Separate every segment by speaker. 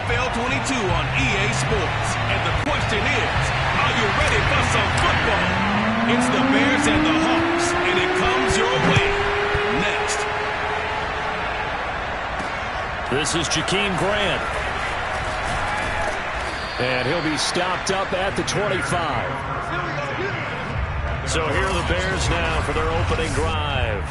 Speaker 1: NFL 22 on EA Sports. And the question is, are you ready for some football? It's the Bears and the Hawks, and it comes your way next.
Speaker 2: This is Jakeem Grant. And he'll be stopped up at the 25. So here are the Bears now for their opening drive.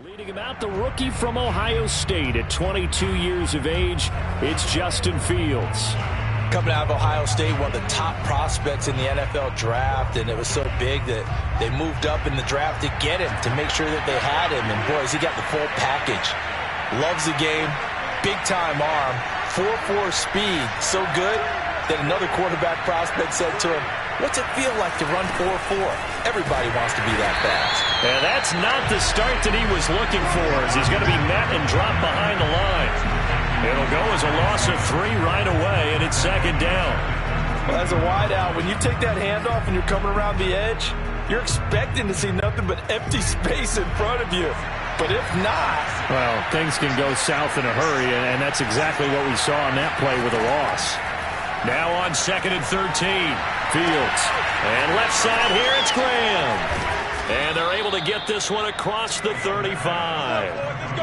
Speaker 2: Leading him out, the rookie from Ohio State at 22 years of age, it's Justin Fields.
Speaker 3: Coming out of Ohio State, one of the top prospects in the NFL draft, and it was so big that they moved up in the draft to get him, to make sure that they had him. And boys, he got the full package. Loves the game, big-time arm, 4.4 speed, so good that another quarterback prospect said to him, "What's it feel like to run 4.4? Everybody wants to be that fast."
Speaker 2: And that's not the start that he was looking for, as he's going to be met and dropped behind the line. It'll go as a loss of 3 right away, and it's second down.
Speaker 3: Well, as a wideout, when you take that handoff and you're coming around the edge, you're expecting to see nothing but empty space in front of you. But if not...
Speaker 2: Well, things can go south in a hurry, and that's exactly what we saw on that play with a loss. Now on 2nd and 13, Fields. And left side here, it's Graham. And they're able to get this one across the 35.
Speaker 1: Let's go.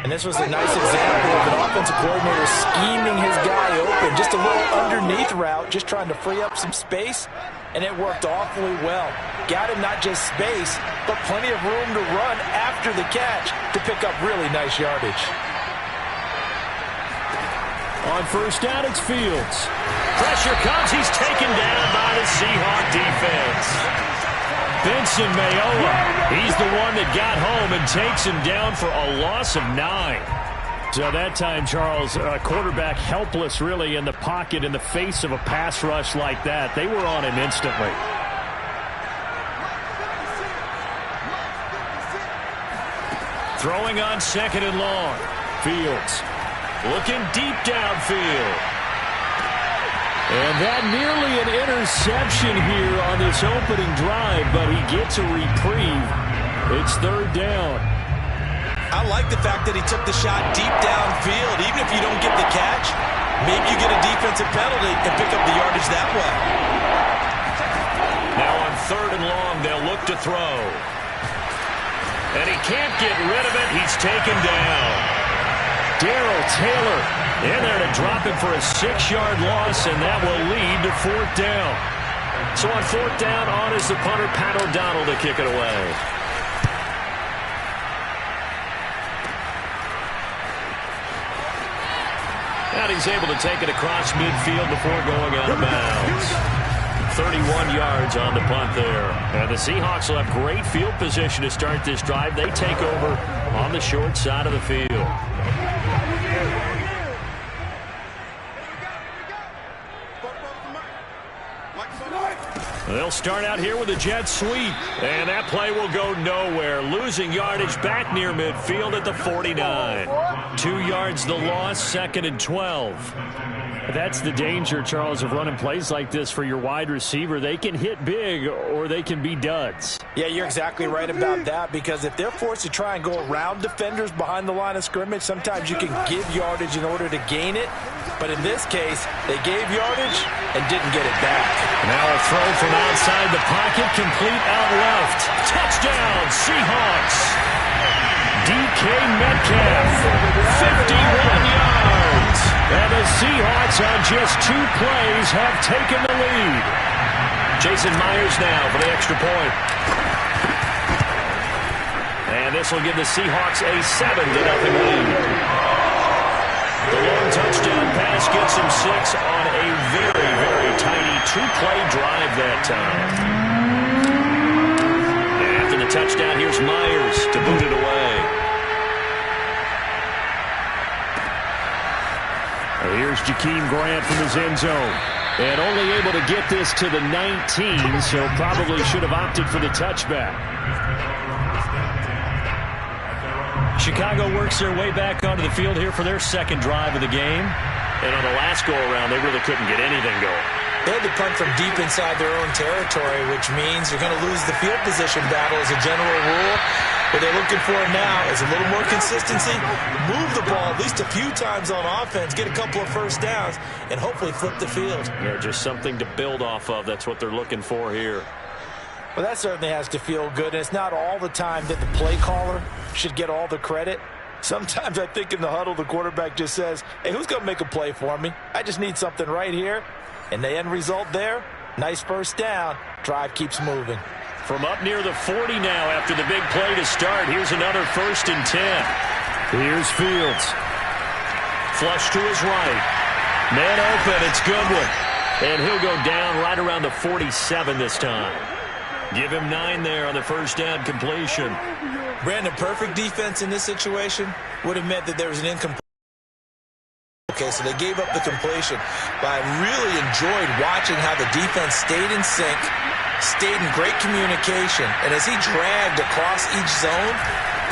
Speaker 3: And this was a nice example of an offensive coordinator scheming his guy open. Just a little underneath route, just trying to free up some space. And it worked awfully well. Got him not just space, but plenty of room to run after the catch to pick up really nice yardage.
Speaker 2: On first down, it's Fields. Pressure comes. He's taken down by the Seahawk defense. Benson Mayowa, he's the one that got home and takes him down for a loss of 9. So that time, Charles, quarterback helpless really in the pocket in the face of a pass rush like that. They were on him instantly. Throwing on 2nd and long. Fields. Looking deep downfield. And that nearly an interception here on this opening drive, but he gets a reprieve. It's 3rd down.
Speaker 3: I like the fact that he took the shot deep downfield. Even if you don't get the catch, maybe you get a defensive penalty and pick up the yardage that way.
Speaker 2: Now on 3rd and long, they'll look to throw. And he can't get rid of it. He's taken down. Darrell Taylor in there to drop him for a 6-yard loss, and that will lead to 4th down. So on 4th down, on is the punter, Pat O'Donnell, to kick it away. And he's able to take it across midfield before going out of bounds. 31 yards on the punt there. And the Seahawks will have great field position to start this drive. They take over on the short side of the field. They'll start out here with a jet sweep. And that play will go nowhere. Losing yardage back near midfield at the 49. 2 yards the loss, 2nd and 12. That's the danger, Charles, of running plays like this for your wide receiver. They can hit big or they can be duds.
Speaker 3: Yeah, you're exactly right about that, because if they're forced to try and go around defenders behind the line of scrimmage, sometimes you can give yardage in order to gain it. But in this case, they gave yardage and didn't get it back.
Speaker 2: Now a throw from outside the pocket, complete out left. Touchdown, Seahawks. DK Metcalf, 51 yards. And the Seahawks on just 2 plays have taken the lead. Jason Myers now for the extra point. And this will give the Seahawks a 7-0 lead. The long touchdown pass gets him 6 on a very, very tiny 2-play drive that time. And after the touchdown, here's Myers to boot it away. Here's Jakeem Grant from his end zone. And only able to get this to the 19, so probably should have opted for the touchback. Chicago works their way back onto the field here for their 2nd drive of the game. And on the last go-around, they really couldn't get anything going.
Speaker 3: They had to punt from deep inside their own territory, which means you're going to lose the field position battle as a general rule. What they're looking for now is a little more consistency, move the ball at least a few times on offense, get a couple of first downs, and hopefully flip the field.
Speaker 2: Yeah, just something to build off of. That's what they're looking for here.
Speaker 3: Well, that certainly has to feel good, and it's not all the time that the play caller should get all the credit. Sometimes I think in the huddle, the quarterback just says, hey, who's going to make a play for me? I just need something right here. And the end result there, nice first down. Drive keeps moving.
Speaker 2: From up near the 40 now after the big play to start. Here's another 1st and 10. Here's Fields. Flush to his right. Man open, it's Goodwin. And he'll go down right around the 47 this time. Give him 9 there on the first down completion.
Speaker 3: Brandon, perfect defense in this situation would have meant that there was an incomplete. Okay, so they gave up the completion. But I really enjoyed watching how the defense stayed in sync, stayed in great communication. And as he dragged across each zone,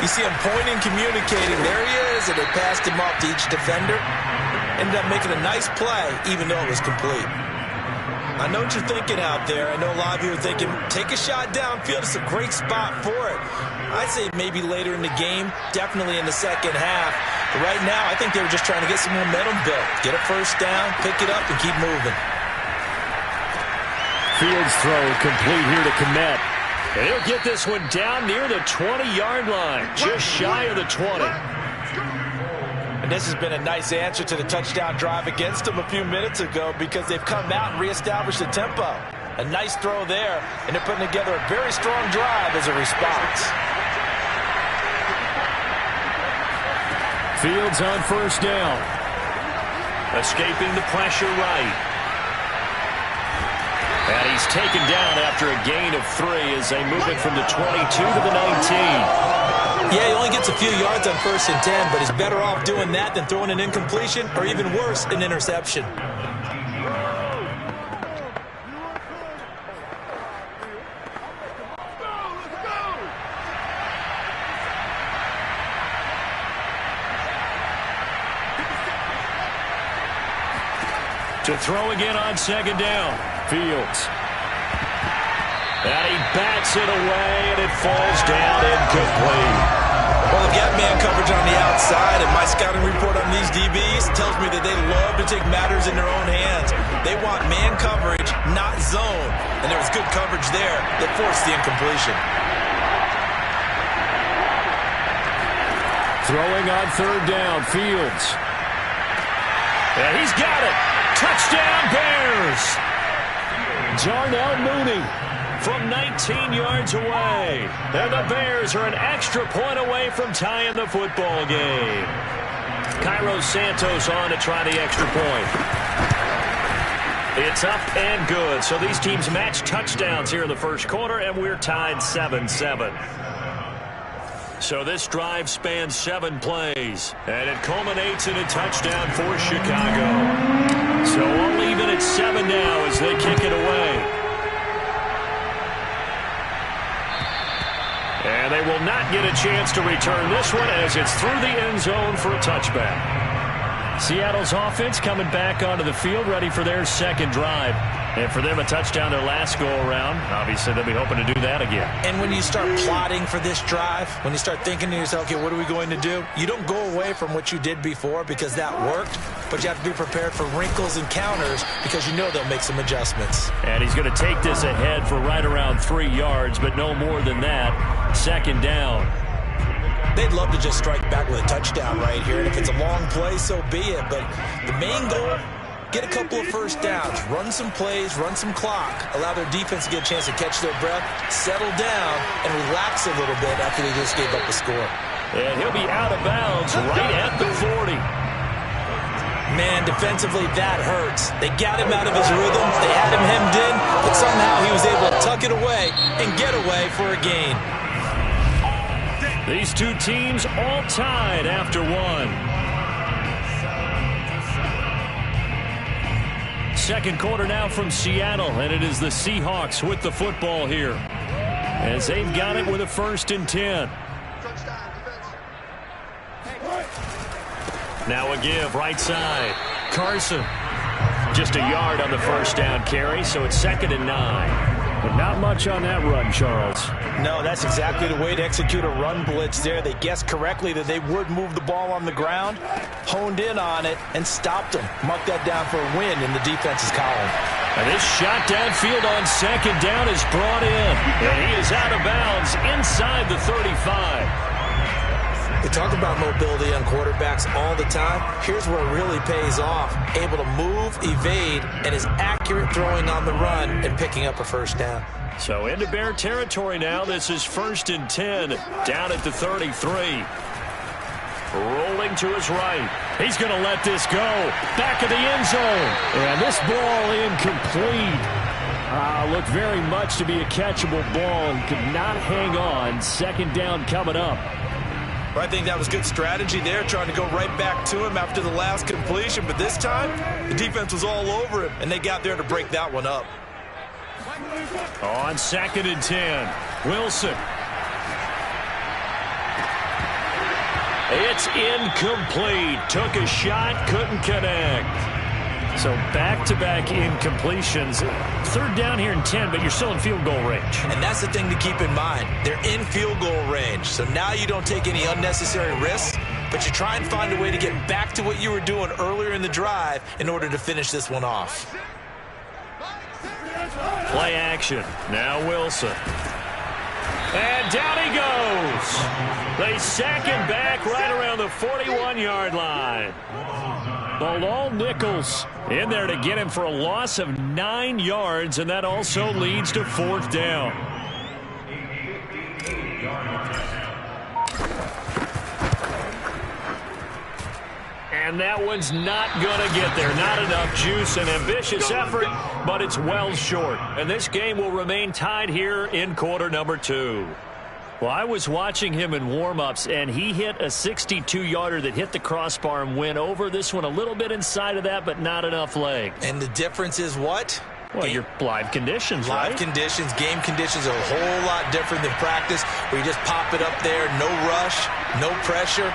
Speaker 3: you see him pointing, communicating. There he is, and they passed him off to each defender. Ended up making a nice play, even though it was complete. I know what you're thinking out there. I know a lot of you are thinking, take a shot downfield. It's a great spot for it. I'd say maybe later in the game, definitely in the second half. But right now, I think they were just trying to get some momentum built. Get a first down, pick it up, and keep moving.
Speaker 2: Fields throw complete here to Kmet. And he'll get this one down near the 20-yard line, just shy of the 20.
Speaker 3: And this has been a nice answer to the touchdown drive against them a few minutes ago, because they've come out and reestablished the tempo. A nice throw there, and they're putting together a very strong drive as a response.
Speaker 2: Fields on first down. Escaping the pressure right. And he's taken down after a gain of 3 as they move it from the 22 to the 19.
Speaker 3: Yeah, he only gets a few yards on 1st and 10, but he's better off doing that than throwing an incompletion, or even worse, an interception.
Speaker 2: To throw again on 2nd down. Fields. And he bats it away, and it falls down incomplete.
Speaker 3: Well, they've got man coverage on the outside, and my scouting report on these DBs tells me that they love to take matters in their own hands. They want man coverage, not zone. And there was good coverage there that forced the incompletion.
Speaker 2: Throwing on 3rd down, Fields. And he's got it. Touchdown, Bears. Darnell Mooney from 19 yards away. And the Bears are an extra point away from tying the football game. Cairo Santos on to try the extra point. It's up and good. So these teams match touchdowns here in the first quarter, and we're tied 7-7. So this drive spans 7 plays, and it culminates in a touchdown for Chicago. So all even at 7 now as they kick it away. And they will not get a chance to return this one as it's through the end zone for a touchback. Seattle's offense coming back onto the field, ready for their second drive. And for them, a touchdown their last go-around. Obviously, they'll be hoping to do that again.
Speaker 3: And when you start plotting for this drive, when you start thinking to yourself, okay, what are we going to do? You don't go away from what you did before because that worked, but you have to be prepared for wrinkles and counters because you know they'll make some adjustments.
Speaker 2: And he's going to take this ahead for right around 3 yards, but no more than that. Second down.
Speaker 3: They'd love to just strike back with a touchdown right here, and if it's a long play, so be it. But the main goal, get a couple of first downs, run some plays, run some clock, allow their defense to get a chance to catch their breath, settle down, and relax a little bit after they just gave up a score.
Speaker 2: And he'll be out of bounds right at the 40.
Speaker 3: Man, defensively, that hurts. They got him out of his rhythm. They had him hemmed in, but somehow he was able to tuck it away and get away for a gain.
Speaker 2: These two teams all tied after one. Second quarter now from Seattle, and it is the Seahawks with the football here as they've got it with a 1st and 10. Now a give right side. Carson. Just a yard on the first down carry, so it's 2nd and 9. But not much on that run, Charles.
Speaker 3: No, that's exactly the way to execute a run blitz there. They guessed correctly that they would move the ball on the ground, honed in on it, and stopped them. Mark that down for a win in the defense's column.
Speaker 2: And this shot downfield on 2nd down is brought in. And he is out of bounds inside the 35.
Speaker 3: We talk about mobility on quarterbacks all the time. Here's where it really pays off. Able to move, evade, and is accurate throwing on the run and picking up a first down.
Speaker 2: So into Bear territory now. This is 1st and 10 down at the 33. Rolling to his right. He's going to let this go. Back of the end zone. And this ball incomplete. Looked very much to be a catchable ball and could not hang on. 2nd down coming up.
Speaker 3: I think that was good strategy there, trying to go right back to him after the last completion. But this time, the defense was all over him, and they got there to break that one up.
Speaker 2: On 2nd and 10, Wilson. It's incomplete. Took a shot, couldn't connect. So back-to-back incompletions. 3rd down here and 10, but you're still in field goal range.
Speaker 3: And that's the thing to keep in mind. They're in field goal range. So now you don't take any unnecessary risks, but you try and find a way to get back to what you were doing earlier in the drive in order to finish this one off.
Speaker 2: Play action. Now Wilson. And down he goes. They sack him back right around the 41-yard line. Bilal Nichols in there to get him for a loss of 9 yards, and that also leads to 4th down. And that one's not going to get there. Not enough juice. An ambitious effort, but it's well short. And this game will remain tied here in quarter number 2. Well, I was watching him in warm-ups, and he hit a 62-yarder that hit the crossbar and went over. This one a little bit inside of that, but not enough leg.
Speaker 3: And the difference is what?
Speaker 2: Well, your live conditions, right?
Speaker 3: Live conditions, game conditions are a whole lot different than practice, where you just pop it up there, no rush, no pressure.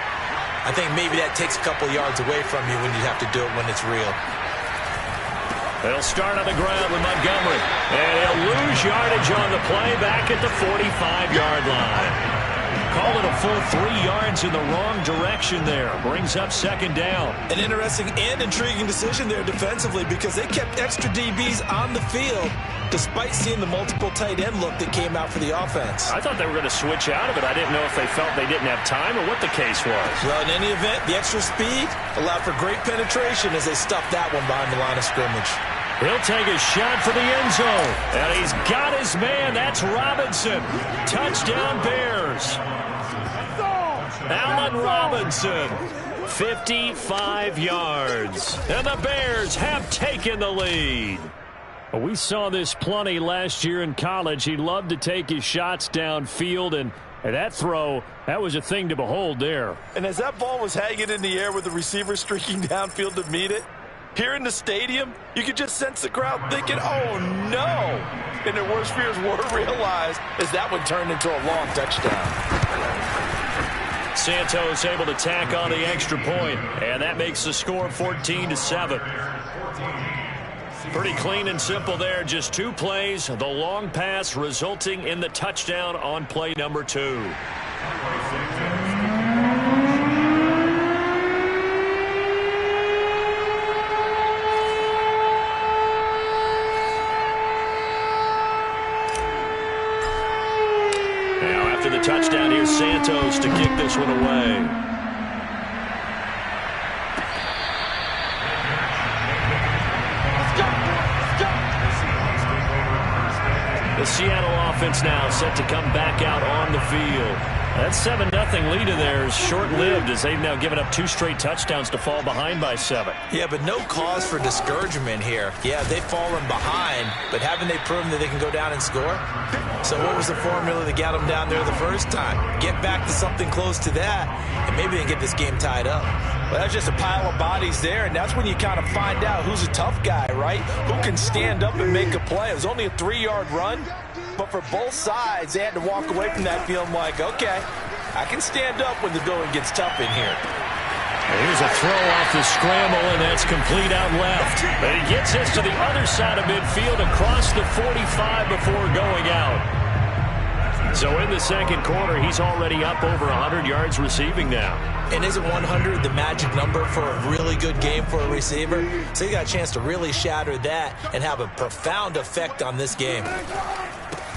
Speaker 3: I think maybe that takes a couple yards away from you when you have to do it when it's real.
Speaker 2: They'll start on the ground with Montgomery. And he'll lose yardage on the play back at the 45-yard line. Called it a full 3 yards in the wrong direction there. Brings up 2nd down.
Speaker 3: An interesting and intriguing decision there defensively because they kept extra DBs on the field despite seeing the multiple tight end look that came out for the offense.
Speaker 2: I thought they were going to switch out of it. I didn't know if they felt they didn't have time or what the case was.
Speaker 3: Well, in any event, the extra speed allowed for great penetration as they stuffed that one behind the line of scrimmage.
Speaker 2: He'll take a shot for the end zone. And he's got his man. That's Robinson. Touchdown Bears. Allen Robinson 55 yards. And the Bears have taken the lead. We saw this plenty last year in college. He loved to take his shots downfield, and that throw, that was a thing to behold there.
Speaker 3: And as that ball was hanging in the air with the receiver streaking downfield to meet it, here in the stadium, you could just sense the crowd thinking, oh, no. And their worst fears were realized as that one turned into a long touchdown.
Speaker 2: Santos able to tack on the extra point, and that makes the score 14-7. Pretty clean and simple there. Just 2 plays. The long pass resulting in the touchdown on play number 2. Now after the touchdown, here's Santos to kick this one away. The Seattle offense now set to come back out on the field. That 7-0 lead of theirs short-lived as they've now given up 2 straight touchdowns to fall behind by 7.
Speaker 3: Yeah, but no cause for discouragement here. Yeah, they've fallen behind, but haven't they proven that they can go down and score? So what was the formula that got them down there the first time? Get back to something close to that, and maybe they can get this game tied up. Well, that's just a pile of bodies there, and that's when you kind of find out who's a tough guy, right? Who can stand up and make a play. It was only a 3-yard run, but for both sides, they had to walk away from that feeling like, okay, I can stand up when the going gets tough in here.
Speaker 2: Here's a throw off the scramble, and that's complete out left. But he gets this to the other side of midfield across the 45 before going out. So in the second quarter, he's already up over 100 yards receiving now.
Speaker 3: And isn't 100 the magic number for a really good game for a receiver? So he got a chance to really shatter that and have a profound effect on this game.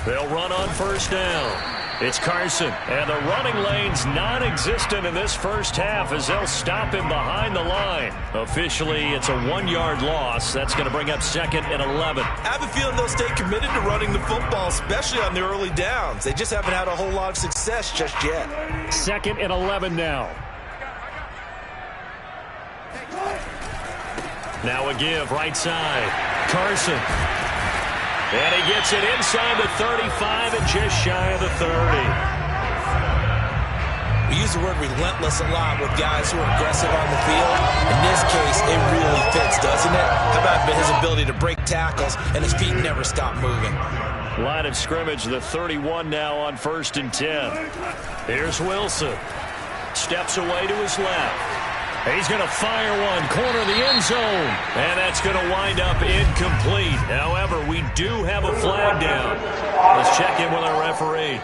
Speaker 2: They'll run on first down. It's Carson, and the running lane's non-existent in this first half as they'll stop him behind the line. Officially, it's a 1-yard loss. That's going to bring up 2nd and 11.
Speaker 3: I have a feeling they'll stay committed to running the football, especially on the early downs. They just haven't had a whole lot of success just yet.
Speaker 2: 2nd and 11 now. Now a give, right side. Carson. And he gets it inside the 35 and just shy of the 30.
Speaker 3: We use the word relentless a lot with guys who are aggressive on the field. In this case, it really fits, doesn't it? How about his ability to break tackles and his feet never stop moving?
Speaker 2: Line of scrimmage, the 31 now on 1st and 10. Here's Wilson. Steps away to his left. He's going to fire one, corner of the end zone, and that's going to wind up incomplete. However, we do have a flag down. Let's check in with our referee.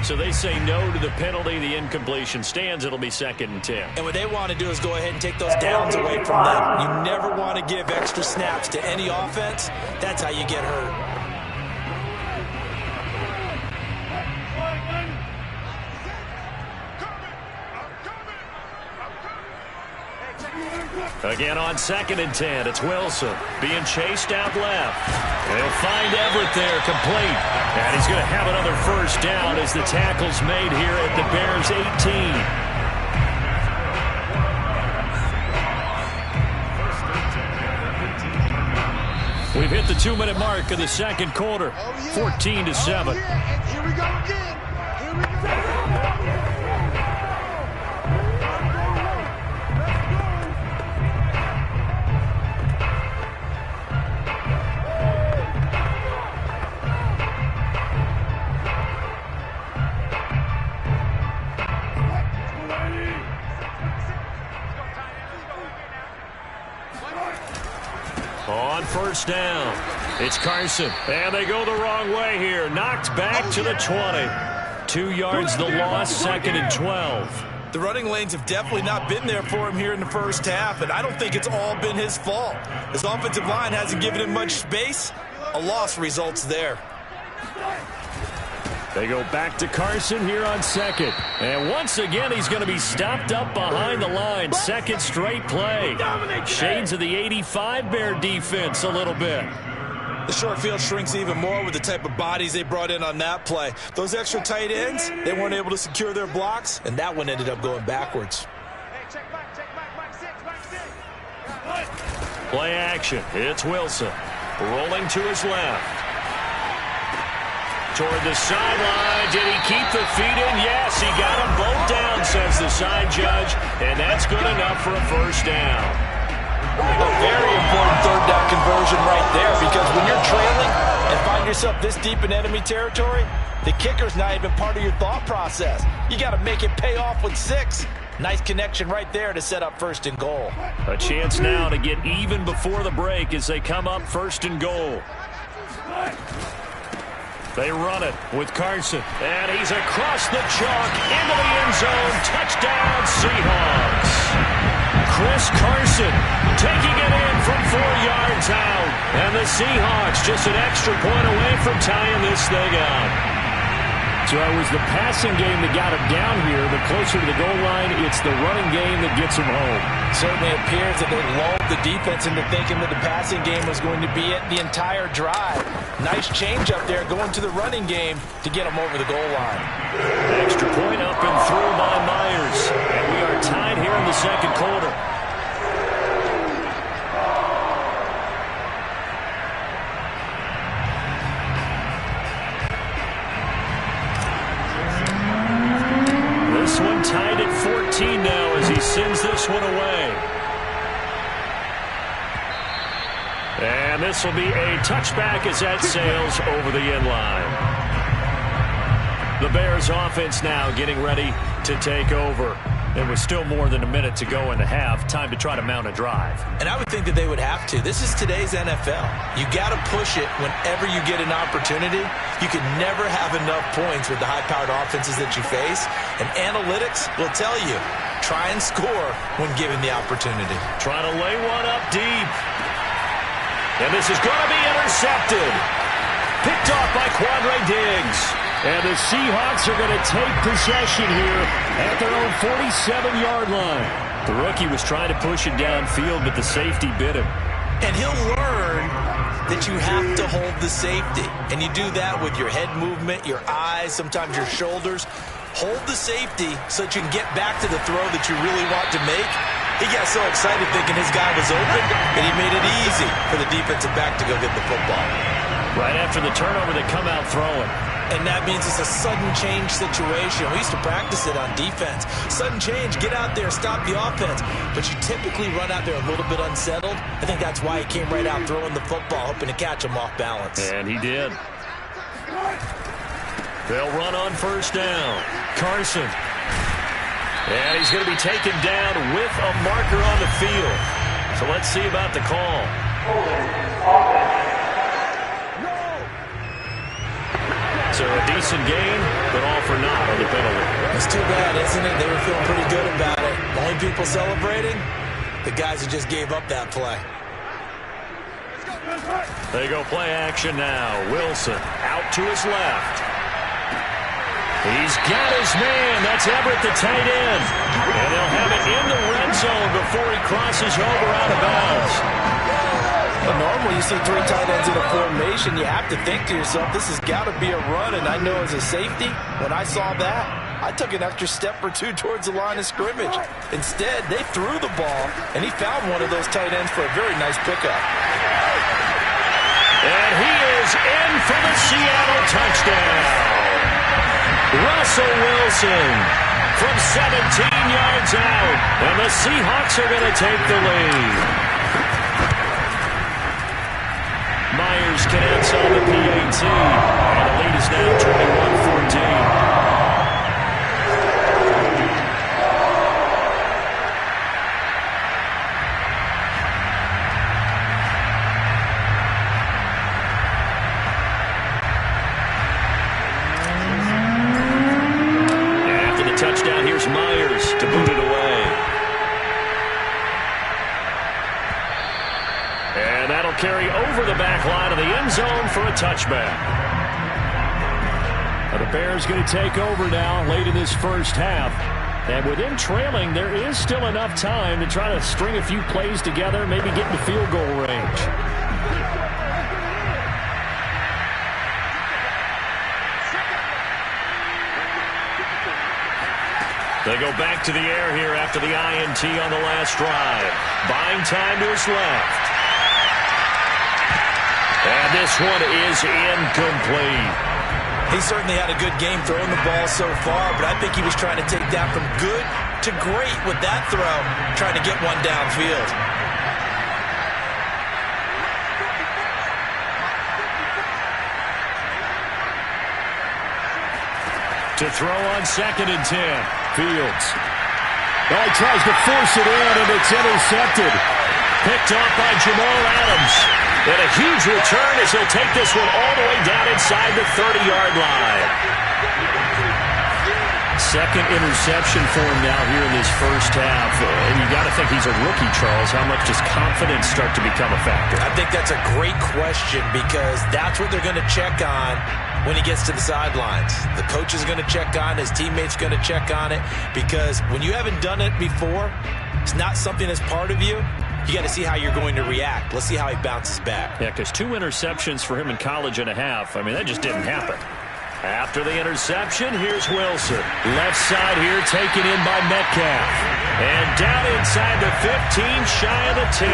Speaker 2: So they say no to the penalty. The incompletion stands. It'll be 2nd and 10.
Speaker 3: And what they want to do is go ahead and take those downs away from them. You never want to give extra snaps to any offense. That's how you get hurt.
Speaker 2: Again on 2nd and 10, it's Wilson being chased out left. They'll find Everett there, complete. And he's going to have another first down as the tackle's made here at the Bears' 18. We've hit the 2-minute mark of the second quarter, 14-7.
Speaker 4: Here we go again. Here we go.
Speaker 2: On first down, it's Carson, and they go the wrong way here. Knocked back to the 20. 2 yards the loss, 2nd and 12.
Speaker 3: The running lanes have definitely not been there for him here in the first half, and I don't think it's all been his fault. His offensive line hasn't given him much space. A loss results there.
Speaker 2: They go back to Carson here on 2nd. And once again, he's going to be stopped up behind the line. 2nd straight play. Shades of the 85 Bear defense a little bit.
Speaker 3: The short field shrinks even more with the type of bodies they brought in on that play. Those extra tight ends, they weren't able to secure their blocks, and that one ended up going backwards.
Speaker 2: Play action. It's Wilson. Rolling to his left. Toward the sideline. Did he keep the feet in? Yes, he got them both down, says the side judge. And that's good enough for a first down.
Speaker 3: A very important third down conversion right there, because when you're trailing and find yourself this deep in enemy territory, the kicker's not even part of your thought process. You got to make it pay off with 6. Nice connection right there to set up first and goal.
Speaker 2: A chance now to get even before the break as they come up first and goal. They run it with Carson, and he's across the chalk into the end zone. Touchdown, Seahawks. Chris Carson taking it in from 4 yards out. And the Seahawks just an extra point away from tying this thing up.
Speaker 5: So it was the passing game that got him down here, but closer to the goal line, it's the running game that gets him home.
Speaker 3: Certainly appears that they lulled the defense into thinking that the passing game was going to be it the entire drive. Nice change up there going to the running game to get him over the goal line.
Speaker 2: Extra point up and through by Myers. And we are tied here in the second quarter. This one tied at 14 now as he sends this one away. And this will be a touchback as that sails over the end line. The Bears offense now getting ready to take over. And with still more than a minute to go in the half, time to try to mount a drive.
Speaker 3: And I would think that they would have to. This is today's NFL. You got to push it whenever you get an opportunity. You can never have enough points with the high-powered offenses that you face. And analytics will tell you, try and score when given the opportunity.
Speaker 2: Trying to lay one up deep. And this is going to be intercepted. Picked off by Quandre Diggs.
Speaker 5: And the Seahawks are going to take possession here at their own 47-yard line.
Speaker 2: The rookie was trying to push it downfield, but the safety bit him.
Speaker 3: And he'll learn that you have to hold the safety. And you do that with your head movement, your eyes, sometimes your shoulders. Hold the safety so that you can get back to the throw that you really want to make. He got so excited thinking his guy was open that he made it easy for the defensive back to go get the football.
Speaker 2: Right after the turnover, they come out throwing.
Speaker 3: And that means it's a sudden change situation. We used to practice it on defense. Sudden change, get out there, stop the offense. But you typically run out there a little bit unsettled. I think that's why he came right out throwing the football, hoping to catch him off balance.
Speaker 2: And he did. They'll run on first down. Carson. And he's going to be taken down with a marker on the field. So let's see about the call. So a decent game, but all for naught on the penalty.
Speaker 3: It's too bad, isn't it? They were feeling pretty good about it. The only people celebrating, the guys who just gave up that play.
Speaker 2: They go play action now. Wilson out to his left. He's got his man. That's Everett, the tight end. And they'll have it in the red zone before he crosses over out of bounds.
Speaker 3: But normally you see 3 tight ends in a formation, you have to think to yourself, this has got to be a run. And I know as a safety, when I saw that, I took an extra step or 2 towards the line of scrimmage. Instead, they threw the ball, and he found one of those tight ends for a very nice pickup.
Speaker 2: And he is in for the Seattle touchdown. Russell Wilson from 17 yards out. And the Seahawks are going to take the lead. Myers connects on the PAT. And the lead is now 21-14. Touchdown, here's Myers to boot it away. And that'll carry over the back line of the end zone for a touchback.
Speaker 5: The Bears going to take over now late in this first half. And with them trailing, there is still enough time to try to string a few plays together, maybe get in the field goal range.
Speaker 2: They go back to the air here after the INT on the last drive. Buying time to his left. And this one is incomplete.
Speaker 3: He certainly had a good game throwing the ball so far, but I think he was trying to take that from good to great with that throw, trying to get one downfield.
Speaker 2: To throw on 2nd and 10. Fields.
Speaker 5: Oh, he tries to force it in, and it's intercepted.
Speaker 2: Picked off by Jamal Adams. And a huge return as he'll take this one all the way down inside the 30-yard line.
Speaker 5: Second interception for him now here in this first half. And you got to think he's a rookie, Charles. How much does confidence start to become a factor?
Speaker 3: I think that's a great question because that's what they're going to check on when he gets to the sidelines. The coach is going to check on, his teammates going to check on it, because when you haven't done it before, it's not something that's part of you. You got to see how you're going to react. Let's see how he bounces back.
Speaker 5: Yeah, because 2 interceptions for him in college and a half. I mean, that just didn't happen.
Speaker 2: After the interception, here's Wilson. Left side here taken in by Metcalf. And down inside the 15, shy of the 10.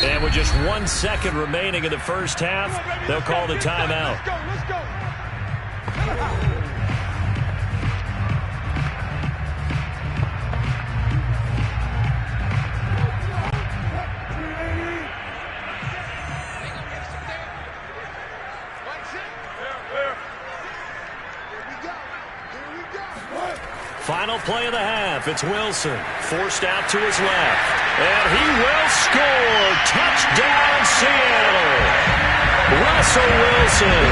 Speaker 2: And with just 1 second remaining in the first half, they'll call the timeout.
Speaker 4: Let's go.
Speaker 2: Final play of the half. It's Wilson. Forced out to his left. And he will score. Touchdown, Seattle. Russell Wilson.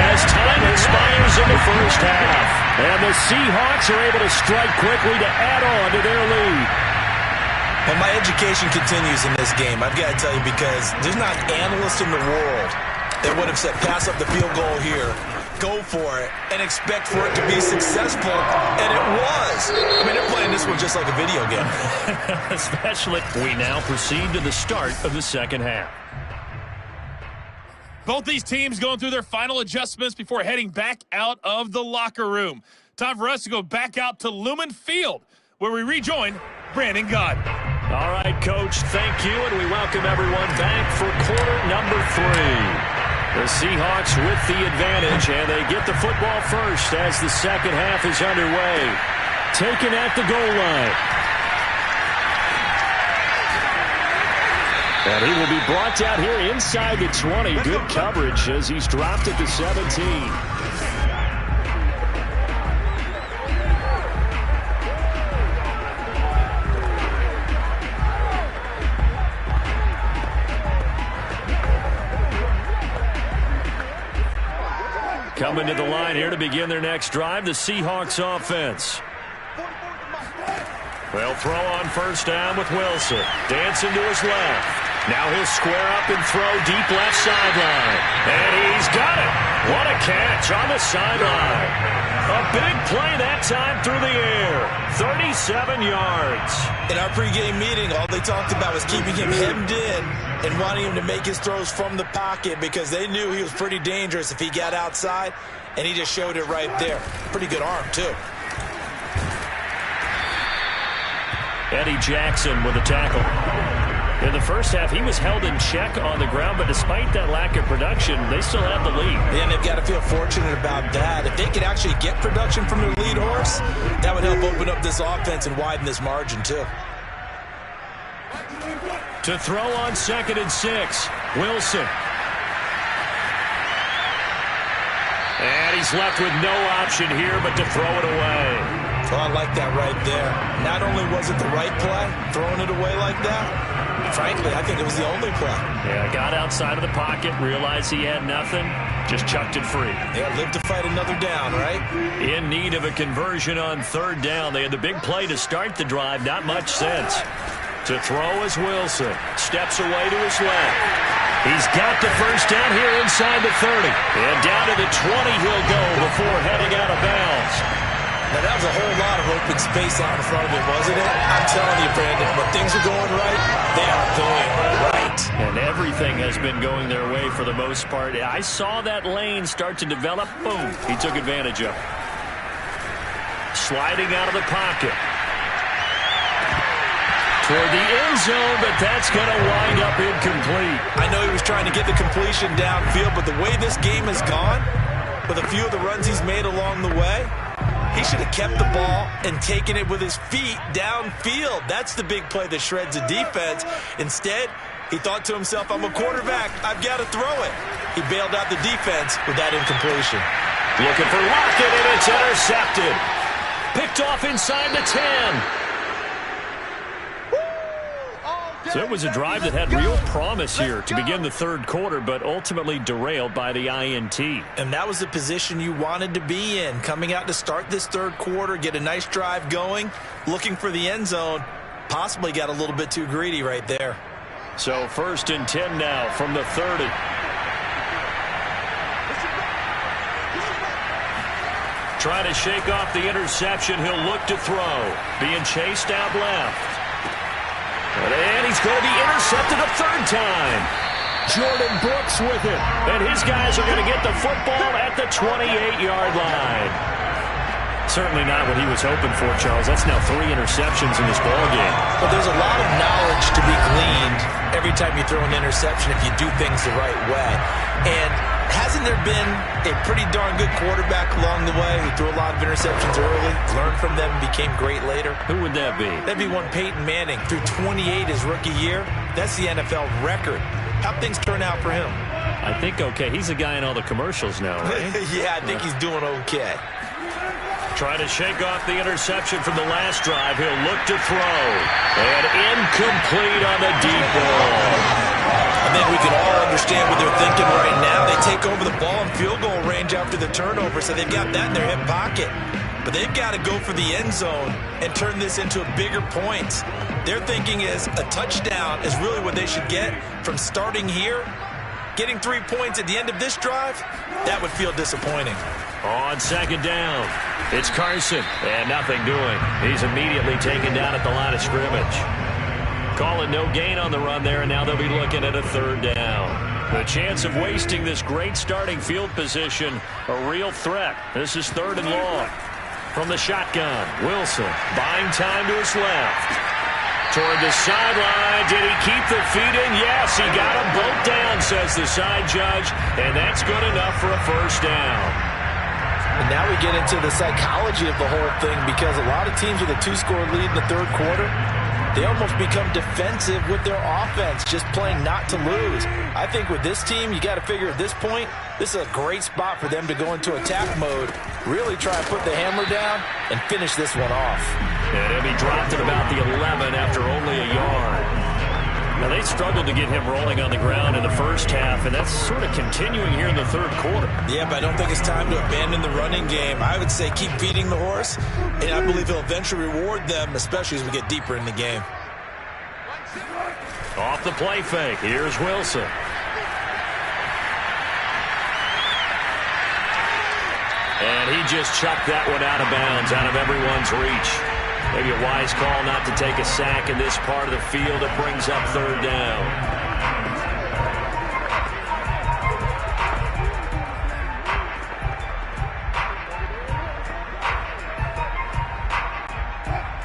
Speaker 2: As time expires in the first half.
Speaker 5: And the Seahawks are able to strike quickly to add on to their lead.
Speaker 3: Well, my education continues in this game, I've got to tell you, because there's not an analyst in the world that would have said pass up the field goal here, go for it, and expect for it to be successful, and it was. I mean, they're playing this one just like a video game.
Speaker 2: Especially, we now proceed to the start of the second half.
Speaker 6: Both these teams going through their final adjustments before heading back out of the locker room. Time for us to go back out to Lumen Field, where we rejoin Brandon Gott.
Speaker 2: All right, Coach, thank you, and we welcome everyone back for quarter number 3. The Seahawks with the advantage, and they get the football first as the second half is underway. Taken at the goal line.
Speaker 5: And he will be brought down here inside the 20. Good coverage as he's dropped at the 17.
Speaker 2: Coming to the line here to begin their next drive, the Seahawks offense. They'll throw on first down with Wilson. Dancing to his left. Now he'll square up and throw deep left sideline. And he's got it. What a catch on the sideline. A big play that time through the air. 37 yards.
Speaker 3: In our pregame meeting, all they talked about was keeping him hemmed in and wanting him to make his throws from the pocket because they knew he was pretty dangerous if he got outside, and he just showed it right there. Pretty good arm, too.
Speaker 2: Eddie Jackson with a tackle. In the first half, he was held in check on the ground, but despite that lack of production, they still have the lead.
Speaker 3: And they've got to feel fortunate about that. If they could actually get production from their lead horse, that would help open up this offense and widen this margin, too.
Speaker 2: To throw on 2nd and 6, Wilson. And he's left with no option here but to throw it away.
Speaker 3: Oh, I like that right there. Not only was it the right play, throwing it away like that, frankly, I think it was the only play.
Speaker 2: Yeah, got outside of the pocket, realized he had nothing, just chucked it free.
Speaker 3: Yeah, live to fight another down, right?
Speaker 2: In need of a conversion on 3rd down. They had the big play to start the drive, not much sense. To throw is Wilson. Steps away to his left. He's got the first down here inside the 30. And down to the 20 he'll go before heading out of bounds.
Speaker 3: Now, that was a whole lot of open open space out in front of him, wasn't it? I'm telling you, Brandon, when things are going right, they are going right.
Speaker 2: And everything has been going their way for the most part. I saw that lane start to develop. Boom. He took advantage of it. Sliding out of the pocket. Toward the end zone, but that's going to wind up incomplete.
Speaker 3: I know he was trying to get the completion downfield, but the way this game has gone, with a few of the runs he's made along the way, he should have kept the ball and taken it with his feet downfield. That's the big play that shreds a defense. Instead, he thought to himself, I'm a quarterback, I've got to throw it. He bailed out the defense with that incompletion.
Speaker 2: Looking for Lockett, and it's intercepted. Picked off inside the 10. So it was a drive that had real promise here to begin the third quarter, but ultimately derailed by the INT.
Speaker 3: And that was the position you wanted to be in, coming out to start this third quarter, get a nice drive going, looking for the end zone. Possibly got a little bit too greedy right there.
Speaker 2: So 1st and 10 now from the 30. Trying to shake off the interception. He'll look to throw. Being chased out left. And he's going to be intercepted a third time. Jordan Brooks with it. And his guys are going to get the football at the 28-yard line. Certainly not what he was hoping for, Charles. That's now 3 interceptions in this ballgame.
Speaker 3: But there's a lot of knowledge to be gleaned every time you throw an interception if you do things the right way. And hasn't there been a pretty darn good quarterback along the way who threw a lot of interceptions early, learned from them, became great later?
Speaker 2: Who would that be?
Speaker 3: That'd be one Peyton Manning. Threw 28 his rookie year. That's the NFL record. How'd things turn out for him?
Speaker 2: I think okay. He's the guy in all the commercials now, right?
Speaker 3: Yeah, I think he's doing okay.
Speaker 2: Trying to shake off the interception from the last drive. He'll look to throw. And incomplete on the deep ball.
Speaker 3: I think we can all understand what they're thinking right now. They take over the ball in field goal range after the turnover, so they've got that in their hip pocket. But they've got to go for the end zone and turn this into a bigger points. Their thinking is a touchdown is really what they should get from starting here. Getting 3 points at the end of this drive, that would feel disappointing.
Speaker 2: On 2nd down, it's Carson, and nothing doing. He's immediately taken down at the line of scrimmage. Call it no gain on the run there, and now they'll be looking at a 3rd down. The chance of wasting this great starting field position, a real threat. This is 3rd and long. From the shotgun, Wilson buying time to his left. Toward the sideline, did he keep the feet in? Yes, he got them both down, says the side judge, and that's good enough for a 1st down.
Speaker 3: And now we get into the psychology of the whole thing, because a lot of teams with a 2-score lead in the third quarter, they almost become defensive with their offense, just playing not to lose. I think with this team, you got to figure at this point, this is a great spot for them to go into attack mode, really try and put the hammer down and finish this one off.
Speaker 2: And he dropped at about the 11 after only a yard. Now, they struggled to get him rolling on the ground in the first half, and that's sort of continuing here in the third quarter.
Speaker 3: Yeah, but I don't think it's time to abandon the running game. I would say keep feeding the horse, and I believe he'll eventually reward them, especially as we get deeper in the game.
Speaker 2: Off the play fake, here's Wilson. And he just chucked that one out of bounds, out of everyone's reach. Maybe a wise call not to take a sack in this part of the field. It brings up 3rd down.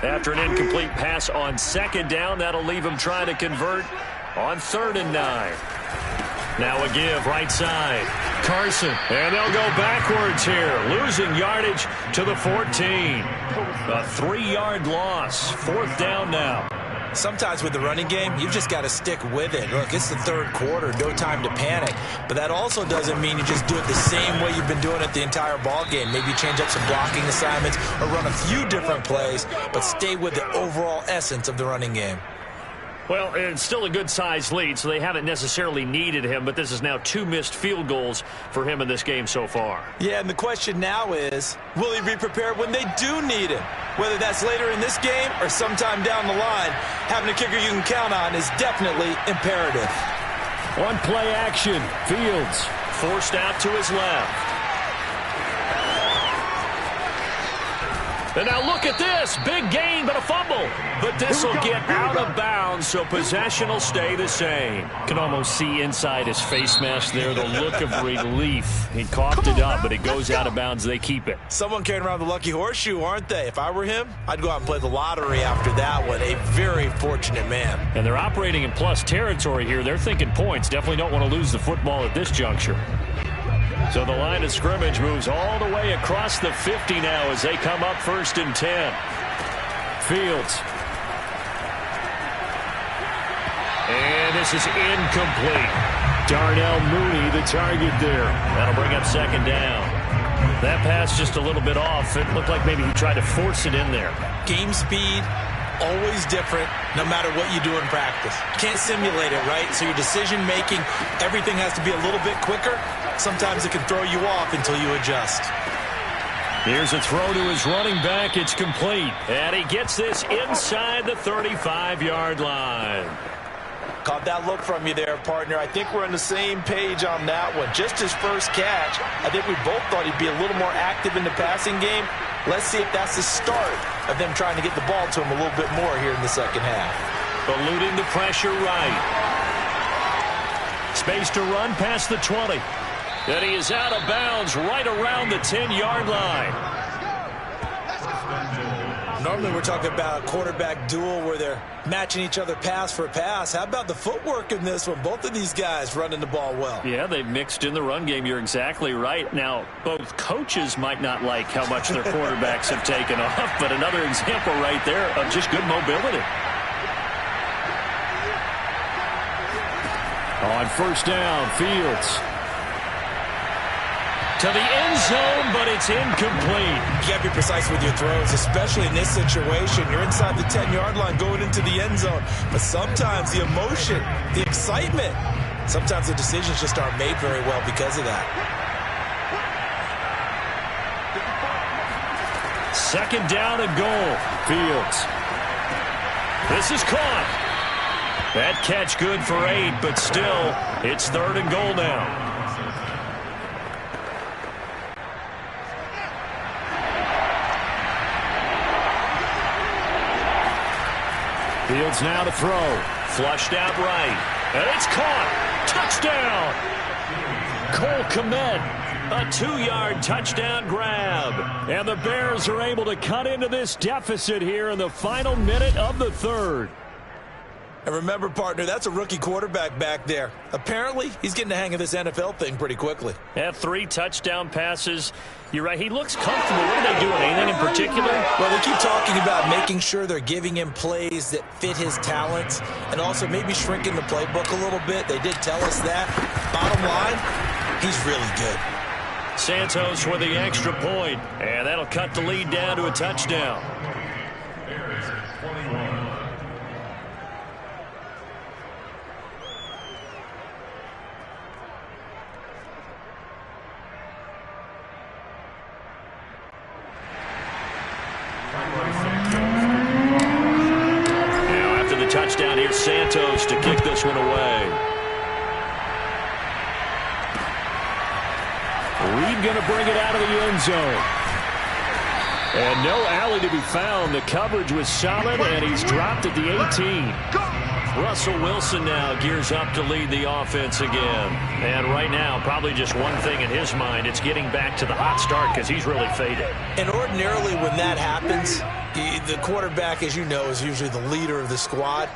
Speaker 2: After an incomplete pass on 2nd down, that'll leave him trying to convert on 3rd and 9. Now a give, right side. Carson, and they'll go backwards here, losing yardage to the 14. A 3-yard loss, 4th down now.
Speaker 3: Sometimes with the running game, you've just got to stick with it. Look, it's the third quarter, no time to panic. But that also doesn't mean you just do it the same way you've been doing it the entire ball game. Maybe change up some blocking assignments or run a few different plays, but stay with the overall essence of the running game.
Speaker 2: Well, it's still a good-sized lead, so they haven't necessarily needed him, but this is now 2 missed field goals for him in this game so far.
Speaker 3: Yeah, and the question now is, will he be prepared when they do need him? Whether that's later in this game or sometime down the line, having a kicker you can count on is definitely imperative.
Speaker 2: On play action, Fields forced out to his left. And now look at this. Big gain, but a fumble. But this will get out of bounds, so possession will stay the same.
Speaker 5: Can almost see inside his face mask there the look of relief. He coughed it up, but it goes out of bounds. They keep it.
Speaker 3: Someone carrying around the lucky horseshoe, aren't they? If I were him, I'd go out and play the lottery after that one. A very fortunate man.
Speaker 5: And they're operating in plus territory here. They're thinking points. Definitely don't want to lose the football at this juncture. So the line of scrimmage moves all the way across the 50 now as they come up 1st and 10. Fields. And this is incomplete. Darnell Mooney, the target there. That'll bring up 2nd down. That pass just a little bit off. It looked like maybe he tried to force it in there.
Speaker 3: Game speed, always different, no matter what you do in practice. Can't simulate it, right? So your decision-making, everything has to be a little bit quicker. Sometimes it can throw you off until you adjust.
Speaker 5: Here's a throw to his running back. It's complete. And he gets this inside the 35-yard line.
Speaker 3: Caught that look from you there, partner. I think we're on the same page on that one. Just his first catch, I think we both thought he'd be a little more active in the passing game. Let's see if that's the start of them trying to get the ball to him a little bit more here in the second half.
Speaker 2: Eluding the pressure right.
Speaker 5: Space to run past the 20.
Speaker 2: And he is out of bounds right around the 10-yard line.
Speaker 3: Normally we're talking about a quarterback duel where they're matching each other pass for pass. How about the footwork in this one? Both of these guys running the ball well.
Speaker 5: Yeah, they've mixed in the run game. You're exactly right. Now, both coaches might not like how much their quarterbacks have taken off, but another example right there of just good mobility. On 1st down, Fields. To the end zone, but it's incomplete.
Speaker 3: You got to be precise with your throws, especially in this situation. You're inside the 10-yard line going into the end zone. But sometimes the emotion, the excitement, sometimes the decisions just aren't made very well because of that.
Speaker 5: 2nd down and goal. Fields. This is caught. That catch good for 8, but still, it's 3rd and goal now. Fields now to throw.
Speaker 2: Flushed out right.
Speaker 5: And it's caught. Touchdown. Cole Kmet.
Speaker 2: A 2-yard touchdown grab.
Speaker 5: And the Bears are able to cut into this deficit here in the final minute of the 3rd.
Speaker 3: And remember, partner, that's a rookie quarterback back there. Apparently, he's getting the hang of this NFL thing pretty quickly.
Speaker 5: Yeah, 3 touchdown passes. You're right. He looks comfortable. What are they doing? Anything in particular?
Speaker 3: Well, they keep talking about making sure they're giving him plays that fit his talents and also maybe shrinking the playbook a little bit. They did tell us that. Bottom line, he's really good.
Speaker 5: Santos with the extra point, and that'll cut the lead down to a touchdown. Now after the touchdown, here's Santos to kick this one away. Reed going to bring it out of the end zone. And no alley to be found. The coverage was solid, and he's dropped at the 18.
Speaker 2: Russell Wilson now gears up to lead the offense again.
Speaker 5: And right now, probably just one thing in his mind. It's getting back to the hot start because he's really faded.
Speaker 3: And ordinarily when that happens, the quarterback, as you know, is usually the leader of the squad.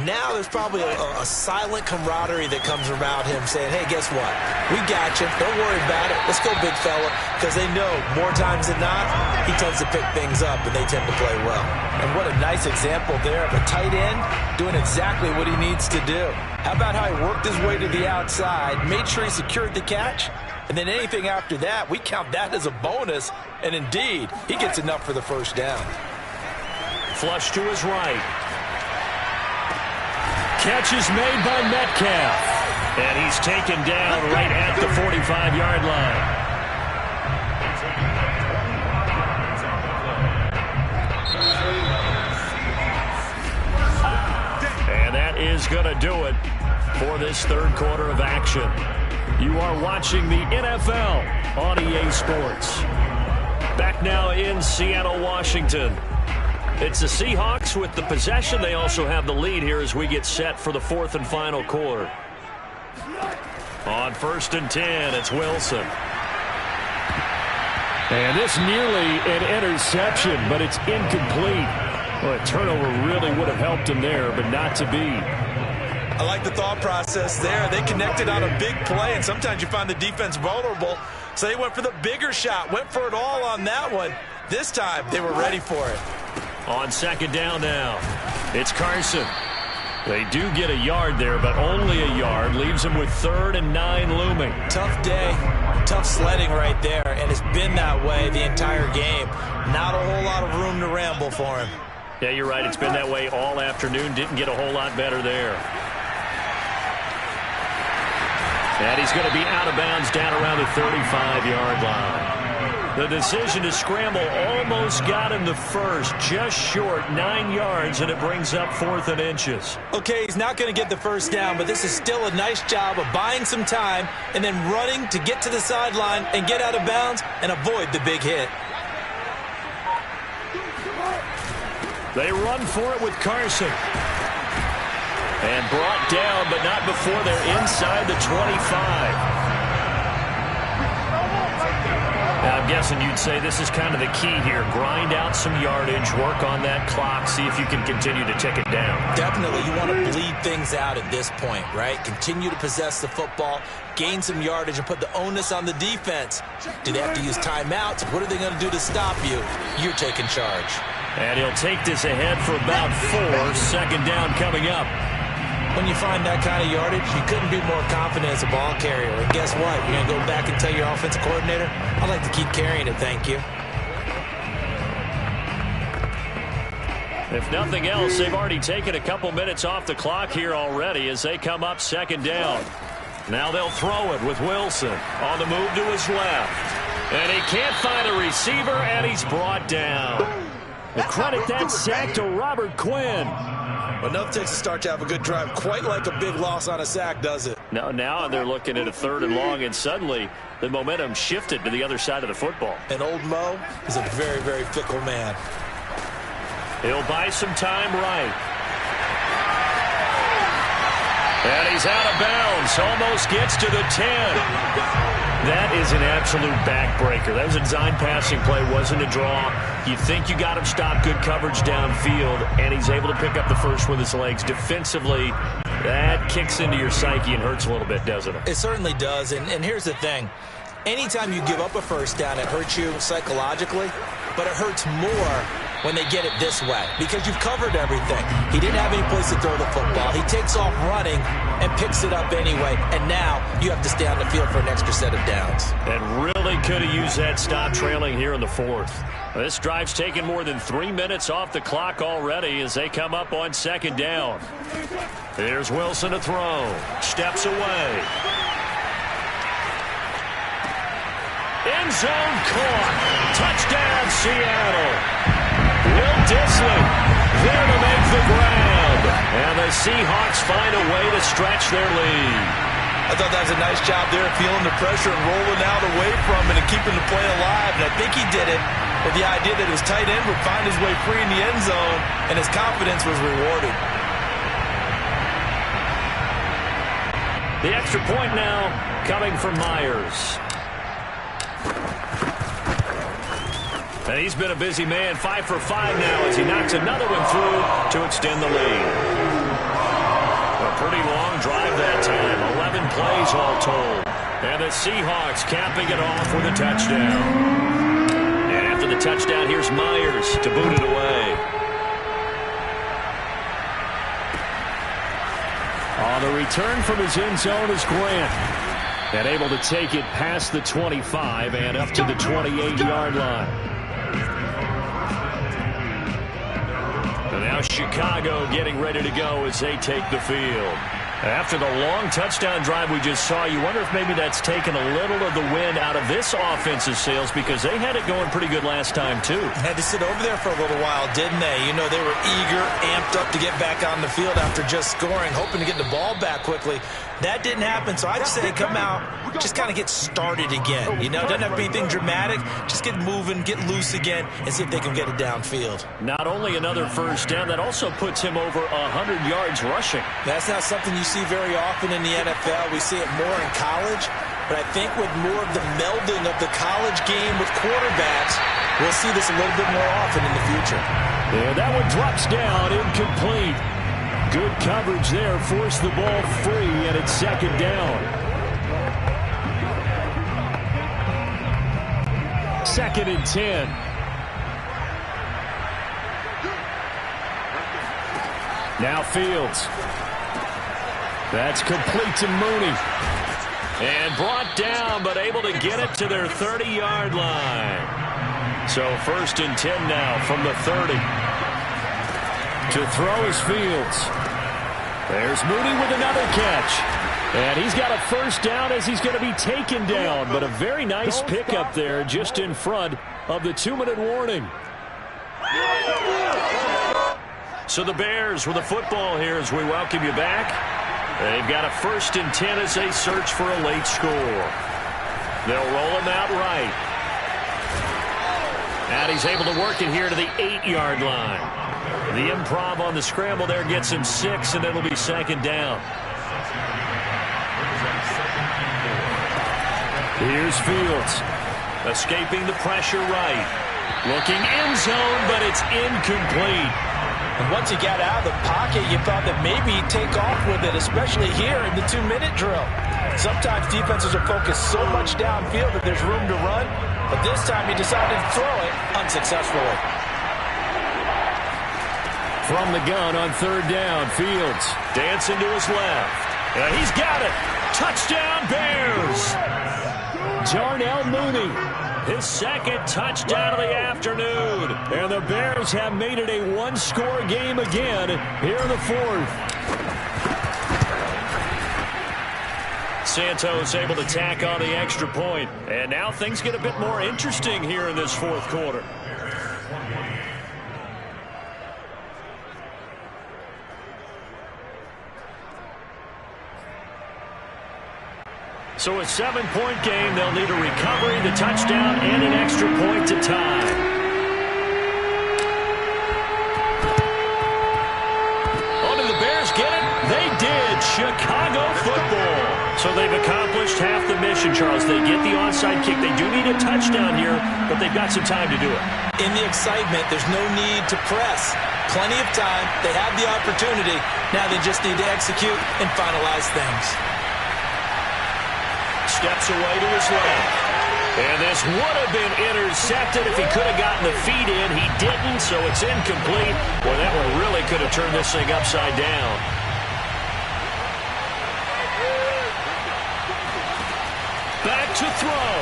Speaker 3: Now there's probably a silent camaraderie that comes around him saying, hey, guess what? We got you. Don't worry about it. Let's go, big fella. Because they know more times than not, he tends to pick things up, and they tend to play well. And what a nice example there of a tight end doing exactly what he needs to do. How about how he worked his way to the outside, made sure he secured the catch, and then anything after that, we count that as a bonus. And indeed, he gets enough for the 1st down.
Speaker 2: Flush to his right.
Speaker 5: Catch is made by Metcalf. And he's taken down right at the 45-yard line. And that is going to do it for this 3rd quarter of action. You are watching the NFL on EA Sports. Back back now in Seattle, Washington. It's the Seahawks with the possession. They also have the lead here as we get set for the fourth and final quarter. On 1st and 10, it's Wilson.
Speaker 2: And this nearly an interception, but it's incomplete. Well, a turnover really would have helped him there, but not to be.
Speaker 3: I like the thought process there. They connected on a big play, and sometimes you find the defense vulnerable. So they went for the bigger shot, went for it all on that one. This time, they were ready for it.
Speaker 5: On 2nd down now, it's Carson. They do get a yard there, but only a yard. Leaves them with 3rd and 9 looming.
Speaker 3: Tough day, tough sledding right there, and it's been that way the entire game. Not a whole lot of room to ramble for him.
Speaker 5: Yeah, you're right. It's been that way all afternoon. Didn't get a whole lot better there. And he's going to be out of bounds down around the 35-yard line. The decision to scramble almost got him the first, just short, 9 yards, and it brings up 4th and inches.
Speaker 3: Okay, he's not going to get the first down, but this is still a nice job of buying some time and then running to get to the sideline and get out of bounds and avoid the big hit.
Speaker 5: They run for it with Carson. And brought down, but not before they're inside the 25. Now, I'm guessing you'd say this is kind of the key here. Grind out some yardage, work on that clock, see if you can continue to tick it down.
Speaker 3: Definitely. You want to bleed things out at this point, right? Continue to possess the football, gain some yardage, and put the onus on the defense. Do they have to use timeouts? What are they going to do to stop you? You're taking charge.
Speaker 5: And he'll take this ahead for about 4. 2nd down coming up.
Speaker 3: When you find that kind of yardage, you couldn't be more confident as a ball carrier. And guess what? You're going to go back and tell your offensive coordinator, I'd like to keep carrying it, thank you.
Speaker 5: If nothing else, they've already taken a couple minutes off the clock here already as they come up 2nd down. Now they'll throw it with Wilson on the move to his left. And he can't find a receiver, and he's brought down. The credit that sack to Robert Quinn.
Speaker 3: Enough takes a start to have a good drive, quite like a big loss on a sack, does it?
Speaker 5: Now they're looking at a 3rd and long, and suddenly the momentum shifted to the other side of the football.
Speaker 3: And old Mo is a very, very fickle man.
Speaker 5: He'll buy some time right. And he's out of bounds, almost gets to the 10. That is an absolute backbreaker. That was a design passing play, wasn't a draw. You think you got him stopped, good coverage downfield, and he's able to pick up the first with his legs. Defensively, that kicks into your psyche and hurts a little bit, doesn't it?
Speaker 3: It certainly does, and here's the thing. Anytime you give up a first down, it hurts you psychologically, but it hurts more when they get it this way because you've covered everything. He didn't have any place to throw the football. He takes off running and picks it up anyway, and now you have to stay on the field for an extra set of downs.
Speaker 5: And really could have used that stop trailing here in the 4th. This drive's taken more than 3 minutes off the clock already as they come up on 2nd down. Here's Wilson to throw. Steps away. End zone caught. Touchdown, Seattle. Will Disley there to make the grab. And the Seahawks find a way to stretch their lead.
Speaker 3: I thought that was a nice job there, feeling the pressure and rolling out away from it and keeping the play alive. And I think he did it with the idea that his tight end would find his way free in the end zone, and his confidence was rewarded.
Speaker 5: The extra point now coming from Myers. And he's been a busy man, 5 for 5 now as he knocks another one through to extend the lead. A pretty long drive that time, 11 plays all told. And the Seahawks capping it off with a touchdown. And after the touchdown, here's Myers to boot it away.
Speaker 2: On the return from his end zone is Grant. And able to take it past the 25 and up to the 28-yard line. And now Chicago getting ready to go as they take the field. After the long touchdown drive we just saw, you wonder if maybe that's taken a little of the wind out of this offensive sails because they had it going pretty good last time too.
Speaker 3: Had to sit over there for a little while, didn't they? You know, they were eager, amped up to get back on the field after just scoring, hoping to get the ball back quickly. That didn't happen, so I'd say come out, just kind of get started again. You know, it doesn't have to be anything dramatic. Just get moving, get loose again, and see if they can get it downfield.
Speaker 5: Not only another first down, that also puts him over 100 yards rushing.
Speaker 3: That's not something you see very often in the NFL. We see it more in college, but I think with more of the melding of the college game with quarterbacks, we'll see this a little bit more often in the future.
Speaker 5: And that one drops down, incomplete. Good coverage there, forced the ball free, and it's second down. Second and 10. Now Fields. That's complete to Mooney. And brought down, but able to get it to their 30-yard line. So first and 10 now from the 30. To throw is Fields. There's Mooney with another catch. And he's got a first down as he's going to be taken down. But a very nice pickup there just in front of the 2-minute warning. So the Bears with the football here as we welcome you back. They've got a first and 10 as they search for a late score. They'll roll him out right. And he's able to work it here to the 8-yard line. The improv on the scramble there gets him 6, and it'll be second down. Here's Fields. Escaping the pressure right. Looking end zone, but it's incomplete.
Speaker 3: And once he got out of the pocket, you thought that maybe he'd take off with it, especially here in the 2-minute drill. Sometimes defenses are focused so much downfield that there's room to run, but this time he decided to throw it unsuccessfully.
Speaker 5: From the gun on third down, Fields dancing to his left. And he's got it. Touchdown, Bears. Darnell Mooney, his second touchdown of the afternoon. And the Bears have made it a one-score game again here in the fourth. Santos able to tack on the extra point. And now things get a bit more interesting here in this fourth quarter. So a 7-point game, they'll need a recovery, the touchdown, and an extra point to tie. Oh, did the Bears get it? They did. Chicago football. So they've accomplished half the mission, Charles. They get the onside kick. They do need a touchdown here, but they've got some time to do it.
Speaker 3: In the excitement, there's no need to press. Plenty of time. They have the opportunity. Now they just need to execute and finalize things.
Speaker 5: Steps away to his left. And this would have been intercepted if he could have gotten the feet in. He didn't, so it's incomplete. Boy, that one really could have turned this thing upside down. Back to throw.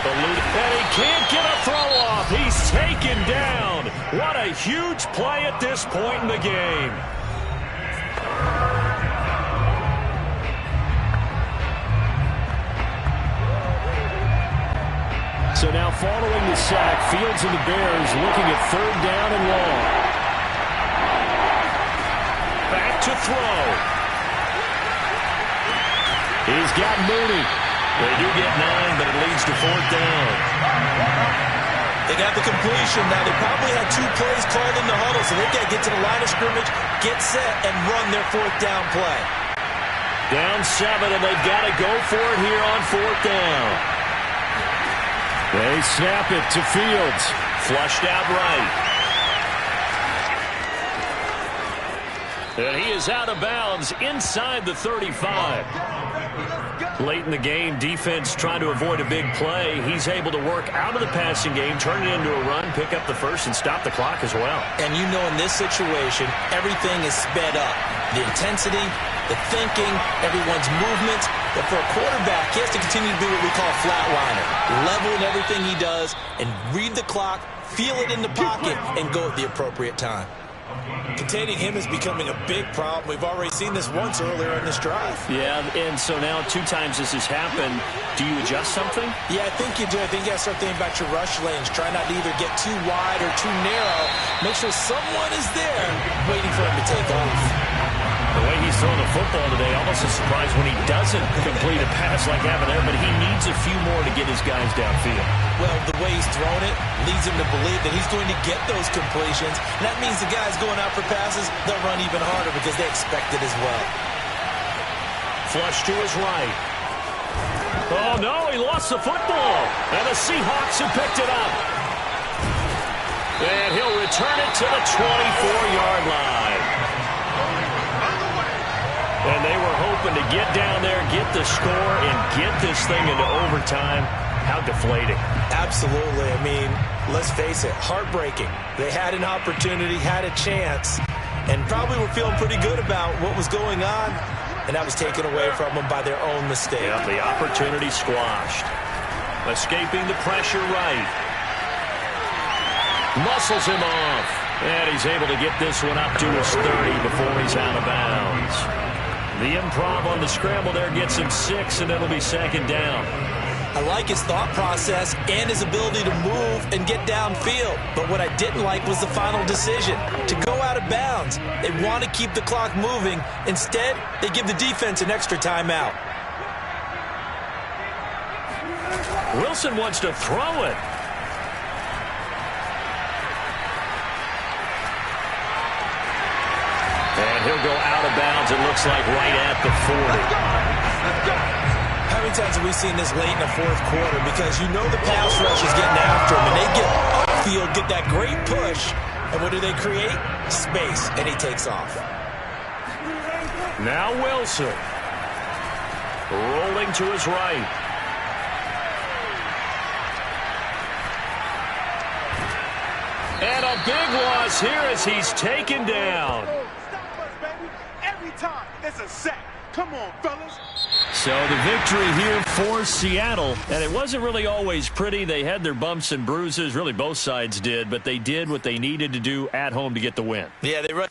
Speaker 5: And he can't get a throw off. He's taken down. What a huge play at this point in the game. So now following the sack, Fields and the Bears looking at third down and long. Back to throw. He's got Mooney. They do get 9, but it leads to fourth down.
Speaker 3: They got the completion. Now they probably had 2 plays called in the huddle, so they've got to get to the line of scrimmage, get set, and run their fourth down play.
Speaker 5: Down 7, and they've got to go for it here on fourth down. They snap it to Fields. Flushed out right. And he is out of bounds inside the 35. Late in the game, defense trying to avoid a big play. He's able to work out of the passing game, turn it into a run, pick up the first, and stop the clock as well.
Speaker 3: And you know in this situation, everything is sped up. The intensity, the thinking, everyone's movements. But for a quarterback, he has to continue to be what we call a flatliner. Level in everything he does and read the clock, feel it in the pocket, and go at the appropriate time. Containing him is becoming a big problem. We've already seen this once earlier in this drive.
Speaker 5: Yeah, and so now 2 times this has happened. Do you adjust something?
Speaker 3: Yeah, I think you do. I think you got to start thinking about your rush lanes. Try not to either get too wide or too narrow. Make sure someone is there waiting for him to take off.
Speaker 5: The way he's throwing the football today, almost a surprise when he doesn't complete a pass like having there, but he needs a few more to get his guys downfield.
Speaker 3: Well, the way he's thrown it leads him to believe that he's going to get those completions. And that means the guys going out for passes, they'll run even harder because they expect it as well.
Speaker 5: Flush to his right. Oh, no, he lost the football. And the Seahawks have picked it up. And he'll return it to the 24-yard line. And they were hoping to get down there, get the score, and get this thing into overtime. How deflating.
Speaker 3: Absolutely. I mean, let's face it, heartbreaking. They had an opportunity, had a chance, and probably were feeling pretty good about what was going on, and that was taken away from them by their own mistake.
Speaker 5: Yeah, the opportunity squashed. Escaping the pressure right. Muscles him off. And he's able to get this one up to his 30 before he's out of bounds. The improv on the scramble there gets him 6, and it'll be second down.
Speaker 3: I like his thought process and his ability to move and get downfield. But what I didn't like was the final decision, to go out of bounds. They want to keep the clock moving. Instead, they give the defense an extra timeout.
Speaker 5: Wilson wants to throw it. And he'll go out of bounds, it looks like, right at the 40.
Speaker 3: Let's go. How many times have we seen this late in the fourth quarter? Because you know the pass rush is getting after him, and they get upfield, get that great push, and what do they create? Space, and he takes off.
Speaker 5: Now Wilson. Rolling to his right. And a big loss here as he's taken down.
Speaker 4: Stop us, baby. Every time it's a sack. Come on, fellas.
Speaker 2: So the victory here for Seattle. And it wasn't really always pretty. They had their bumps and bruises. Really, both sides did. But they did what they needed to do at home to get the win.
Speaker 3: Yeah, they run.